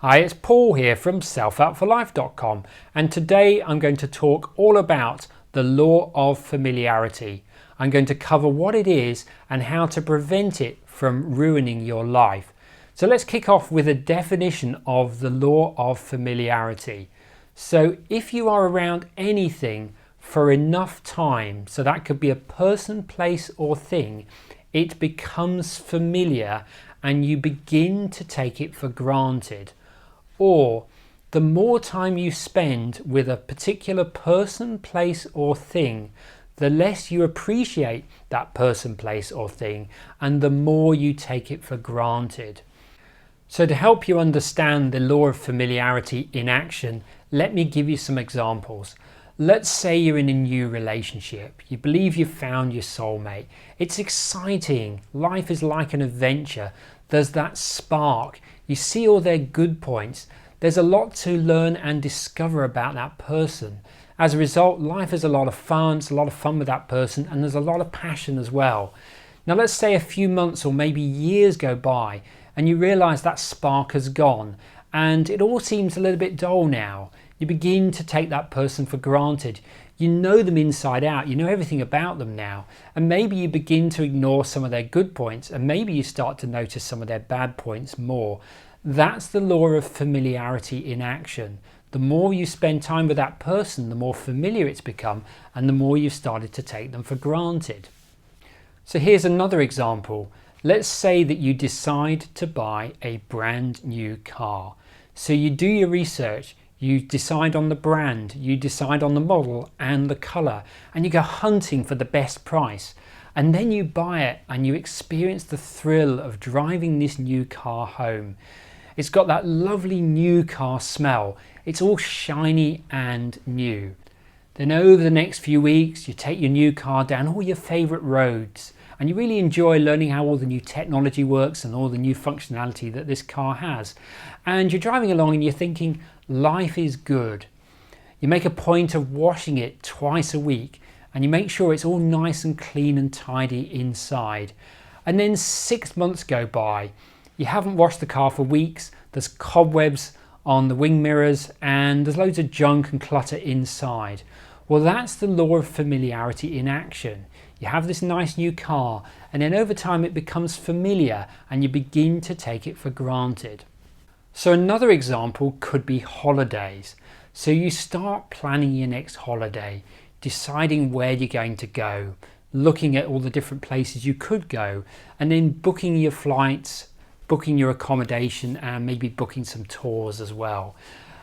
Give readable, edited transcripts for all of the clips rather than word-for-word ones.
Hi, it's Paul here from selfoutforlife.com, and today I'm going to talk all about the law of familiarity. I'm going to cover what it is and how to prevent it from ruining your life. So let's kick off with a definition of the law of familiarity. So if you are around anything for enough time, so that could be a person, place or thing, it becomes familiar and you begin to take it for granted. Or the more time you spend with a particular person, place or thing, the less you appreciate that person, place or thing, and the more you take it for granted. So to help you understand the law of familiarity in action, let me give you some examples. Let's say you're in a new relationship. You believe you've found your soulmate. It's exciting. Life is like an adventure. There's that spark. You see all their good points. There's a lot to learn and discover about that person. As a result, life is a lot of fun. It's a lot of fun with that person, and there's a lot of passion as well. Now let's say a few months or maybe years go by and you realize that spark has gone and it all seems a little bit dull now. You begin to take that person for granted. You know them inside out, you know everything about them now, and maybe you begin to ignore some of their good points, and maybe you start to notice some of their bad points more. That's the law of familiarity in action. The more you spend time with that person, the more familiar it's become, and the more you've started to take them for granted. So here's another example. Let's say that you decide to buy a brand new car. So you do your research. You decide on the brand, you decide on the model and the colour, and you go hunting for the best price. And then you buy it and you experience the thrill of driving this new car home. It's got that lovely new car smell. It's all shiny and new. Then over the next few weeks, you take your new car down all your favourite roads and you really enjoy learning how all the new technology works and all the new functionality that this car has. And you're driving along and you're thinking, life is good. You make a point of washing it twice a week and you make sure it's all nice and clean and tidy inside. And then 6 months go by. You haven't washed the car for weeks. There's cobwebs on the wing mirrors and there's loads of junk and clutter inside. Well, that's the law of familiarity in action. You have this nice new car and then over time it becomes familiar and you begin to take it for granted. So another example could be holidays. So you start planning your next holiday, deciding where you're going to go, looking at all the different places you could go, and then booking your flights, booking your accommodation, and maybe booking some tours as well.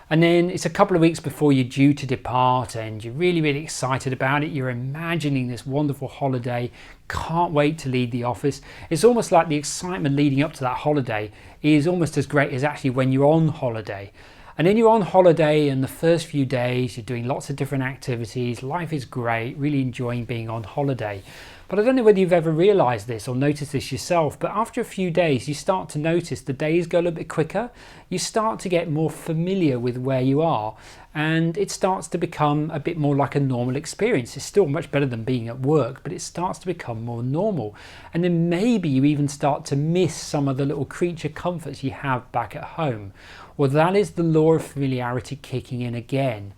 And then it's a couple of weeks before you're due to depart and you're really, really excited about it. You're imagining this wonderful holiday, can't wait to leave the office. It's almost like the excitement leading up to that holiday is almost as great as actually when you're on holiday. And then you're on holiday and the first few days you're doing lots of different activities. Life is great, really enjoying being on holiday. But I don't know whether you've ever realised this or noticed this yourself, but after a few days you start to notice the days go a little bit quicker. You start to get more familiar with where you are and it starts to become a bit more like a normal experience. It's still much better than being at work, but it starts to become more normal. And then maybe you even start to miss some of the little creature comforts you have back at home. Well, that is the law of familiarity kicking in again.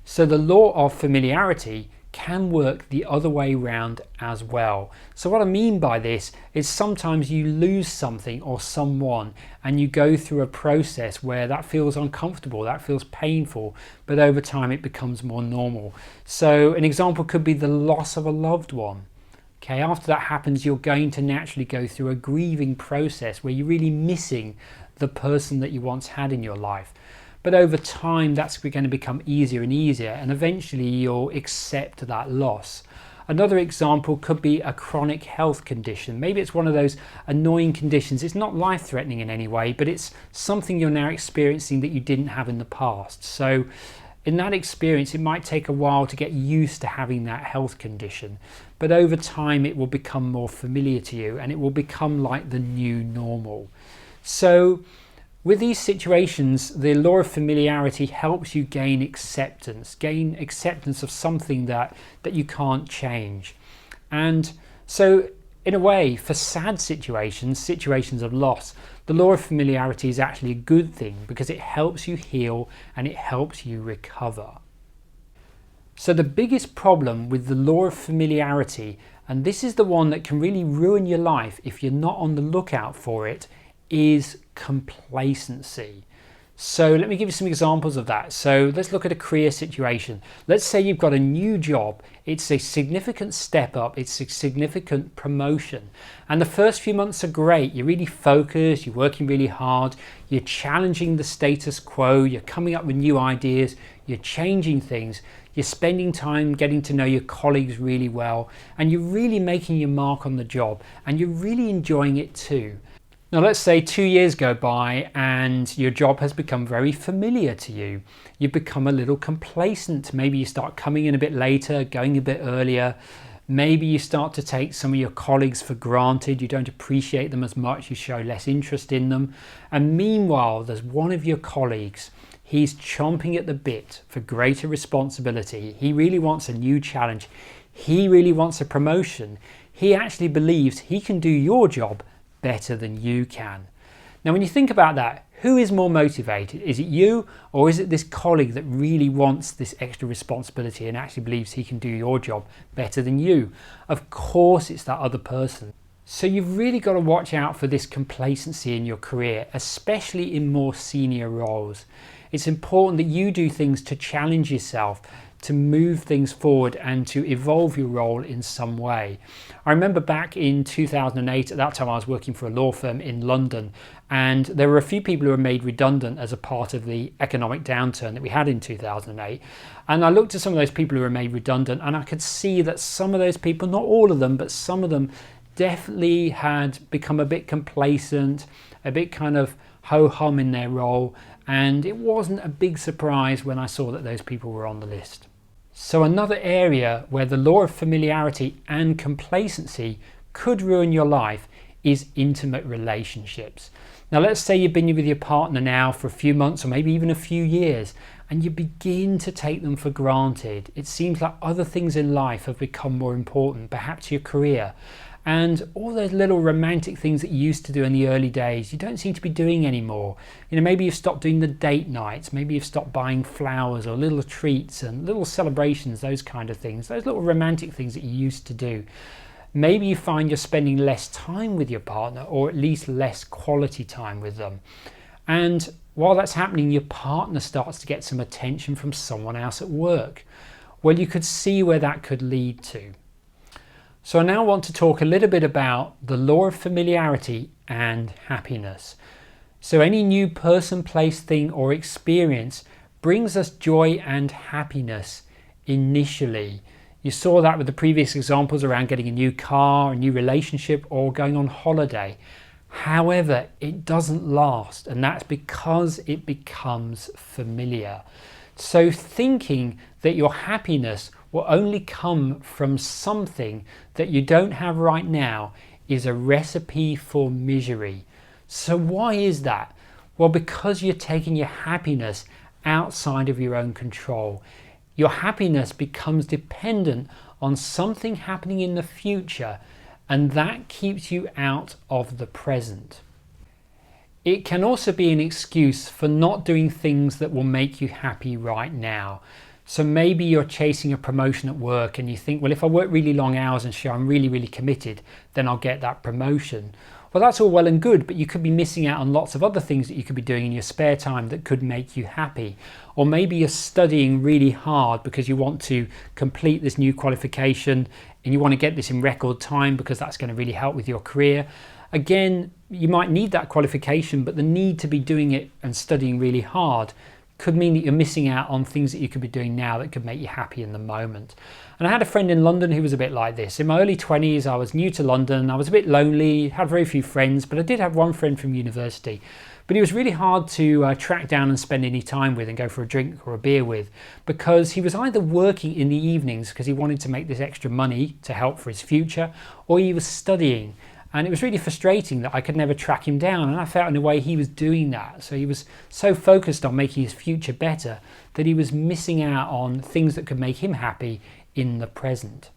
So the law of familiarity can work the other way round as well. So what I mean by this is sometimes you lose something or someone and you go through a process where that feels uncomfortable, that feels painful, but over time it becomes more normal. So an example could be the loss of a loved one. Okay, after that happens, you're going to naturally go through a grieving process where you're really missing the person that you once had in your life. But over time, that's going to become easier and easier, and eventually you'll accept that loss. Another example could be a chronic health condition. Maybe it's one of those annoying conditions. It's not life-threatening in any way, but it's something you're now experiencing that you didn't have in the past. So in that experience, it might take a while to get used to having that health condition, but over time it will become more familiar to you and it will become like the new normal. So with these situations, the law of familiarity helps you gain acceptance of something that you can't change. And so in a way, for sad situations, situations of loss, the law of familiarity is actually a good thing because it helps you heal and it helps you recover. So the biggest problem with the law of familiarity, and this is the one that can really ruin your life if you're not on the lookout for it, is complacency. So let me give you some examples of that. So let's look at a career situation. Let's say you've got a new job. It's a significant step up. It's a significant promotion. And the first few months are great. You're really focused. You're working really hard. You're challenging the status quo. You're coming up with new ideas. You're changing things. You're spending time getting to know your colleagues really well. And you're really making your mark on the job. And you're really enjoying it too. Now let's say 2 years go by and your job has become very familiar to you. You've become a little complacent. Maybe you start coming in a bit later, going a bit earlier. Maybe you start to take some of your colleagues for granted. You don't appreciate them as much. You show less interest in them. And meanwhile, there's one of your colleagues. He's chomping at the bit for greater responsibility. He really wants a new challenge. He really wants a promotion. He actually believes he can do your job better than you can. Now, when you think about that, who is more motivated? Is it you, or is it this colleague that really wants this extra responsibility and actually believes he can do your job better than you? Of course, it's that other person. So you've really got to watch out for this complacency in your career, especially in more senior roles. It's important that you do things to challenge yourself, to move things forward and to evolve your role in some way. I remember back in 2008, at that time I was working for a law firm in London, and there were a few people who were made redundant as a part of the economic downturn that we had in 2008. And I looked at some of those people who were made redundant and I could see that some of those people, not all of them, but some of them definitely had become a bit complacent, a bit kind of ho-hum in their role. And it wasn't a big surprise when I saw that those people were on the list. So another area where the law of familiarity and complacency could ruin your life is intimate relationships. Now let's say you've been with your partner now for a few months or maybe even a few years, and you begin to take them for granted. It seems like other things in life have become more important, perhaps your career. And all those little romantic things that you used to do in the early days, you don't seem to be doing anymore. You know, maybe you've stopped doing the date nights, maybe you've stopped buying flowers or little treats and little celebrations, those kind of things, those little romantic things that you used to do. Maybe you find you're spending less time with your partner, or at least less quality time with them. And while that's happening, your partner starts to get some attention from someone else at work. Well, you could see where that could lead to. So I now want to talk a little bit about the law of familiarity and happiness. So any new person, place, thing or experience brings us joy and happiness initially. You saw that with the previous examples around getting a new car, a new relationship, or going on holiday. However, it doesn't last, and that's because it becomes familiar. So thinking that your happiness will only come from something that you don't have right now is a recipe for misery. So why is that? Well, because you're taking your happiness outside of your own control. Your happiness becomes dependent on something happening in the future, and that keeps you out of the present. It can also be an excuse for not doing things that will make you happy right now. So maybe you're chasing a promotion at work and you think, well, if I work really long hours and show I'm really, really committed, then I'll get that promotion. Well, that's all well and good, but you could be missing out on lots of other things that you could be doing in your spare time that could make you happy. Or maybe you're studying really hard because you want to complete this new qualification and you want to get this in record time because that's going to really help with your career. Again, you might need that qualification, but the need to be doing it and studying really hard could mean that you're missing out on things that you could be doing now that could make you happy in the moment. And I had a friend in London who was a bit like this. In my early 20s, I was new to London. I was a bit lonely, had very few friends, but I did have one friend from university. But he was really hard to track down and spend any time with and go for a drink or a beer with, because he was either working in the evenings because he wanted to make this extra money to help for his future, or he was studying. And it was really frustrating that I could never track him down, and I felt in a way he was doing that. So he was so focused on making his future better that he was missing out on things that could make him happy in the present.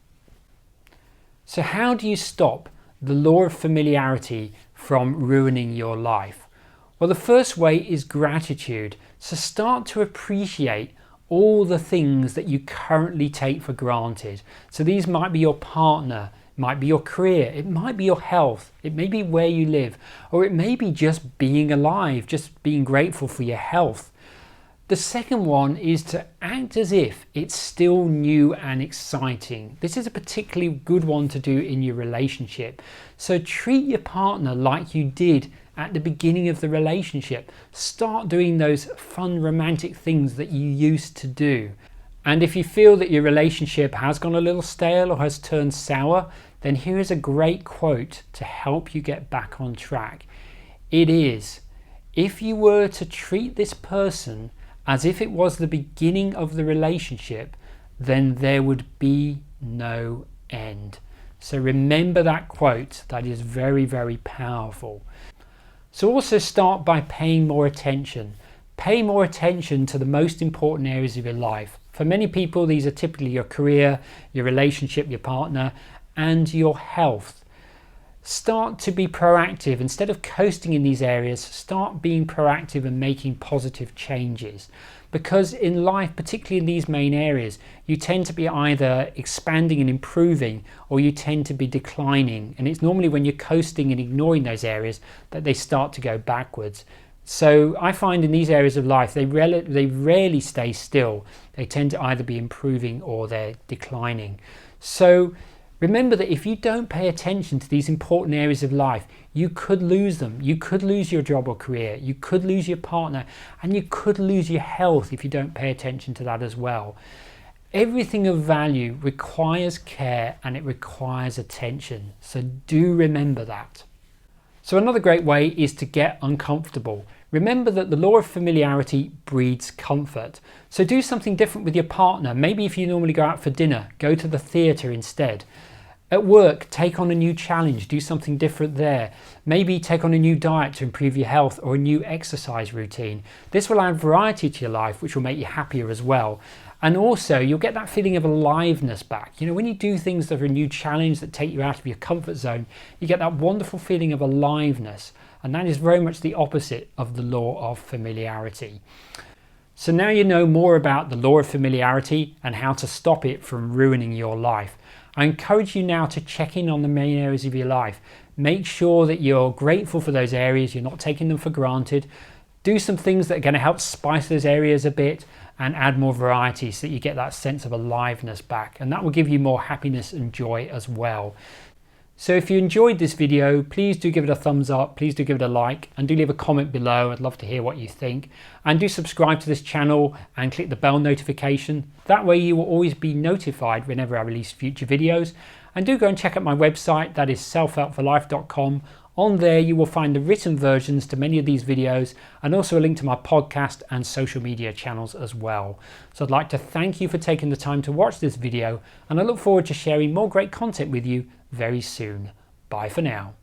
So how do you stop the law of familiarity from ruining your life? Well, the first way is gratitude. So start to appreciate all the things that you currently take for granted. So these might be your partner, it might be your career, it might be your health, it may be where you live, or it may be just being alive, just being grateful for your health. The second one is to act as if it's still new and exciting. This is a particularly good one to do in your relationship. So treat your partner like you did at the beginning of the relationship. Start doing those fun romantic things that you used to do. And if you feel that your relationship has gone a little stale or has turned sour, then here is a great quote to help you get back on track. It is, if you were to treat this person as if it was the beginning of the relationship, then there would be no end. So remember that quote. That is very, very powerful. So also start by paying more attention. Pay more attention to the most important areas of your life. For many people, these are typically your career, your relationship, your partner, and your health. Start to be proactive. Instead of coasting in these areas, start being proactive and making positive changes. Because in life, particularly in these main areas, you tend to be either expanding and improving, or you tend to be declining. And it's normally when you're coasting and ignoring those areas that they start to go backwards. So I find in these areas of life, they rarely stay still. They tend to either be improving or they're declining. So remember that if you don't pay attention to these important areas of life, you could lose them. You could lose your job or career. You could lose your partner, and you could lose your health if you don't pay attention to that as well. Everything of value requires care and it requires attention. So do remember that. So another great way is to get uncomfortable. Remember that the law of familiarity breeds comfort. So do something different with your partner. Maybe if you normally go out for dinner, go to the theatre instead. At work, take on a new challenge, do something different there. Maybe take on a new diet to improve your health or a new exercise routine. This will add variety to your life, which will make you happier as well. And also, you'll get that feeling of aliveness back. You know, when you do things that are a new challenge that take you out of your comfort zone, you get that wonderful feeling of aliveness. And that is very much the opposite of the law of familiarity. So now you know more about the law of familiarity and how to stop it from ruining your life. I encourage you now to check in on the main areas of your life. Make sure that you're grateful for those areas, you're not taking them for granted. Do some things that are going to help spice those areas a bit and add more variety so that you get that sense of aliveness back. And that will give you more happiness and joy as well. So if you enjoyed this video, please do give it a thumbs up, please do give it a like, and do leave a comment below. I'd love to hear what you think. And do subscribe to this channel and click the bell notification. That way you will always be notified whenever I release future videos. And do go and check out my website, that is selfhelpforlife.com. On there you will find the written versions to many of these videos and also a link to my podcast and social media channels as well. So I'd like to thank you for taking the time to watch this video, and I look forward to sharing more great content with you very soon. Bye for now.